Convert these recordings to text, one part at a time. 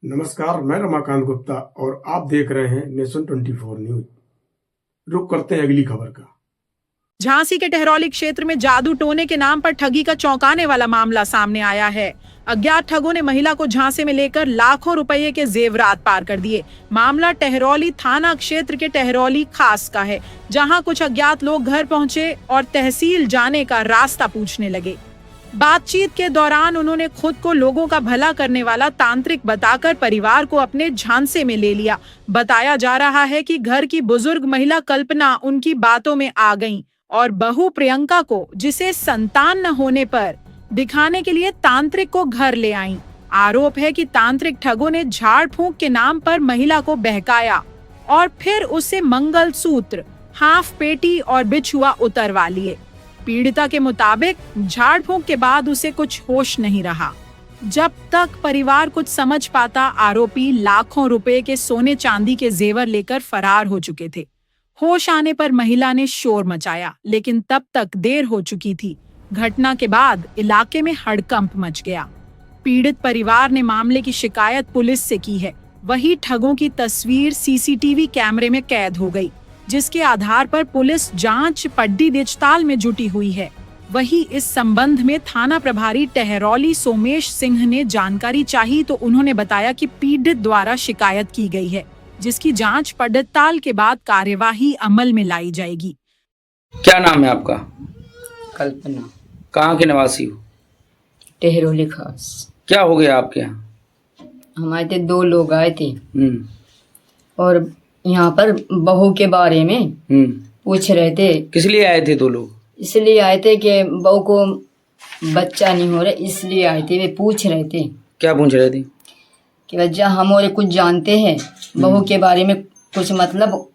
नमस्कार, मैं रमाकांत गुप्ता और आप देख रहे हैं नेशन 24 न्यूज। रुक करते हैं अगली खबर का। झांसी के टहरौली क्षेत्र में जादू टोने के नाम पर ठगी का चौंकाने वाला मामला सामने आया है। अज्ञात ठगों ने महिला को झांसे में लेकर लाखों रुपए के जेवरात पार कर दिए। मामला टहरौली थाना क्षेत्र के टहरौली खास का है, जहां कुछ अज्ञात लोग घर पहुंचे और तहसील जाने का रास्ता पूछने लगे। बातचीत के दौरान उन्होंने खुद को लोगों का भला करने वाला तांत्रिक बताकर परिवार को अपने झांसे में ले लिया। बताया जा रहा है कि घर की बुजुर्ग महिला कल्पना उनकी बातों में आ गईं और बहू प्रियंका को, जिसे संतान न होने पर दिखाने के लिए तांत्रिक को घर ले आईं। आरोप है कि तांत्रिक ठगों ने झाड़ फूंक के नाम पर महिला को बहकाया और फिर उसे मंगलसूत्र, हाफ पेटी और बिछुआ उतरवा लिए। पीड़िता के मुताबिक झाड़ फूंक के बाद उसे कुछ होश नहीं रहा। जब तक परिवार कुछ समझ पाता, आरोपी लाखों रुपए के सोने चांदी के जेवर लेकर फरार हो चुके थे। होश आने पर महिला ने शोर मचाया, लेकिन तब तक देर हो चुकी थी। घटना के बाद इलाके में हड़कंप मच गया। पीड़ित परिवार ने मामले की शिकायत पुलिस से की है। वही ठगों की तस्वीर सीसीटीवी कैमरे में कैद हो गई, जिसके आधार पर पुलिस जांच पड्डी दिचताल में जुटी हुई है। वही इस संबंध में थाना प्रभारी टहरौली सोमेश सिंह ने जानकारी चाही तो उन्होंने बताया कि पीड़ित द्वारा शिकायत की गई है, जिसकी जांच पड़ताल के बाद कार्यवाही अमल में लाई जाएगी। क्या नाम है आपका? कल्पना। कहाँ के निवासी हो? टहरौली खास। क्या हो गया आपके यहाँ? हमारे थे 2 लोग आए थे और यहाँ पर बहू के बारे में पूछ रहे थे। किस लिए आए थे 2 लोग? इसलिए आए थे कि बहू को बच्चा नहीं हो रहा, इसलिए आए थे। वे पूछ रहे थे। क्या पूछ रहे थे? कि वजह हम और कुछ जानते हैं बहू के बारे में, कुछ मतलब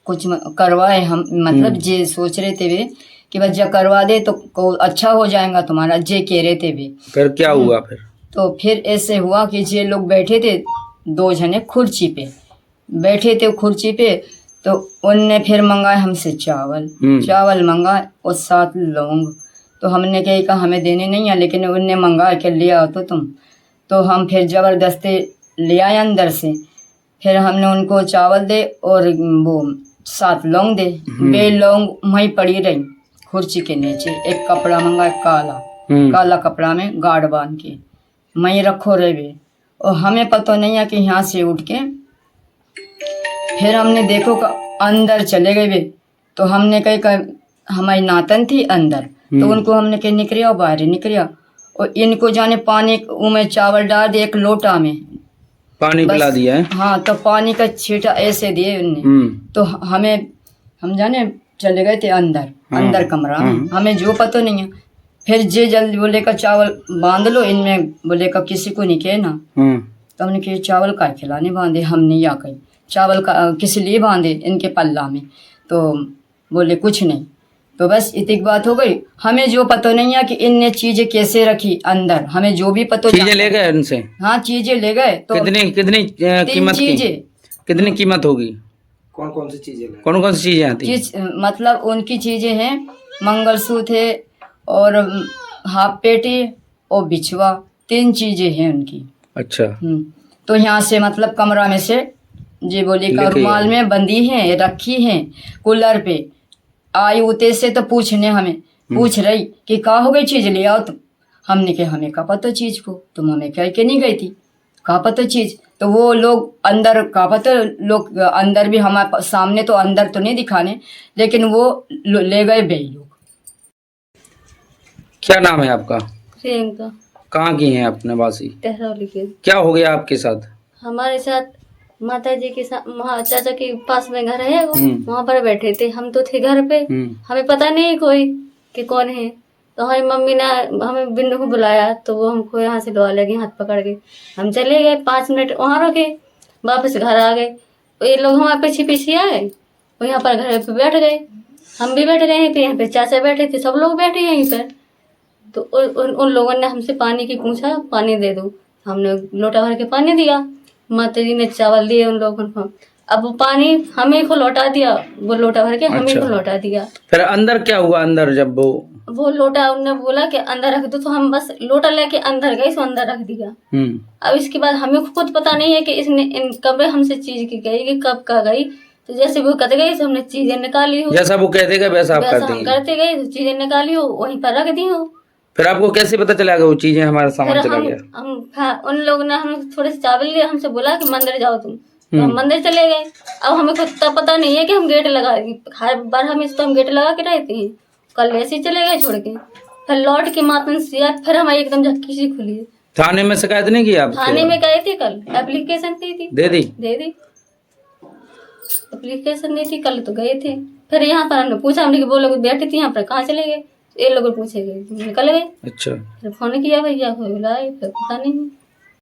कुछ करवाए हम, मतलब जे सोच रहे थे वे कि वजह करवा दे तो अच्छा हो जाएगा तुम्हारा, जे कह रहे थे वे। फिर क्या हुआ फिर? तो फिर ऐसे हुआ कि जे लोग बैठे थे 2 जने कुर्सी पे बैठे थे, कुर्सी पे, तो उनने फिर मंगाए हमसे चावल मंगाए और 7 लौंग। तो हमने कहा हमें देने नहीं है, लेकिन उनने मंगा के लिया तो तुम, तो हम फिर ज़बरदस्ती ले आए अंदर से। फिर हमने उनको चावल दे और वो 7 लौंग दे। वे लौंग वहीं पड़ी रही कुर्सी के नीचे। एक कपड़ा मंगाए काला कपड़ा में गाढ़ बांध के वहीं रखो रहे वे। और हमें पता नहीं है कि यहाँ से उठ के फिर हमने देखो कि अंदर चले गए वे। तो हमने कहा हमारी नातन थी अंदर, तो उनको हमने कहा निकलिया, बाहर निकलिया। और इनको जाने पानी में चावल डाल दिए, एक लोटा में पानी पिला दिया है। हाँ, तो पानी का छींटा ऐसे दिए उनने। तो हम जाने चले गए थे अंदर कमरा में। हमें जो पता नहीं है। फिर जे जल्दी बोले का चावल बांध लो इनमें, बोले का किसी को नहीं कहना। तो हमने कहा चावल का खिलाने बांधे हमने, या कहीं चावल का किस लिए बांधे इनके पल्ला में? तो बोले कुछ नहीं। तो बस इतनी बात हो गई। हमें जो पता नहीं है कि इनने चीजें कैसे रखी अंदर, हमें जो भी पता। चीजें ले गए उनसे? हाँ, चीजें ले गए। तो कितनी कीमत की? कितनी कीमत होगी? कौन कौन सी चीजें आती? मतलब उनकी चीजें हैं, मंगलसूत्र है और हाफ पेटी और बिछुआ, 3 चीजें हैं उनकी। अच्छा। तो यहाँ से मतलब कमरा में से जी बोली का रुमाल में बंदी हैं, रखी हैं कूलर पे। आई उते से तो हमें पूछ रही कि कहाँ हो गई चीज ले आओ तुम। हमने कहा हमें कहा पता चीज को, तुम हमें कह के नहीं गई थी, कहाँ पता चीज। तो वो लोग अंदर, कहाँ पता लोग अंदर भी हमारे सामने, तो अंदर तो नहीं दिखाने, लेकिन वो ले गए बे लोग। क्या नाम है आपका? प्रियंका। कहाँ की हैं आप निवासी? टहरौली के। क्या हो गया आपके साथ? हमारे साथ माता जी के साथ चाचा के पास में घर है, वहाँ पर बैठे थे। हम तो थे घर पे, हमें पता नहीं कोई कि कौन है। तो हमारी मम्मी ने हमें बिन्नू को बुलाया, तो वो हमको यहाँ से लवा लगी हाथ पकड़ के। हम चले गए, 5 मिनट वहाँ रुके, वापस घर आ गए। ये लोग हमारे पीछे पीछे आए और यहाँ पर घर पे बैठ गए। हम भी बैठ गए यहीं पे, यहाँ पे चाचा बैठे थे, सब लोग बैठे यहीं पर। तो उन लोगों ने हमसे पानी की पूछा, पानी दे दो। हमने लोटा भर के पानी दिया। माता जी ने चावल दिए उन लोगों को। अब वो पानी हमें को लौटा दिया, वो लोटा भर के हमें को लौटा दिया। फिर अंदर क्या हुआ? अंदर जब वो वो लोटा उनने बोला कि अंदर रख दो, तो हम बस लोटा लेके अंदर गए, तो अंदर रख दिया। अब इसके बाद हमें खुद पता नहीं है कि इसने इन कब हमसे चीज की गई कि कब का गई। तो जैसे वो कट गई तो हमने चीजें निकाली हो, जैसा वो कह देगा वैसा आप वैसा करते हम हैं। करते गए, तो चीजें निकाली हो वहीं पर रख दी हो। फिर आपको कैसे पता चला कि वो चीजें हमारा सामान फिर चला हम गया? उन लोगों ने हम थोड़े से चावल लिए, हमसे बोला कि मंदिर जाओ तुम, तो हम मंदिर चले गए। अब हमें खुद तब पता नहीं है कि हम गेट लगा, हर बार हम गेट लगा के रहते हैं, कल ऐसे ही चले गए छोड़ के। फिर लौट के मातन से फिर हमारी एकदम झक्की सी खुली। थाने में शिकायत नहीं की आप? थाने में गए थे, कल एप्लीकेशन दी थी, दे दी एप्लीकेशन दी थी, कल तो गए थे। फिर यहाँ पर हमने पूछा, हमने कि वो लोग बैठे थे यहाँ पर, कहाँ चले गए? ये लोग पूछे गए, निकल गए। अच्छा। फिर फोन किया भैया को, बुलाए, फिर पता नहीं।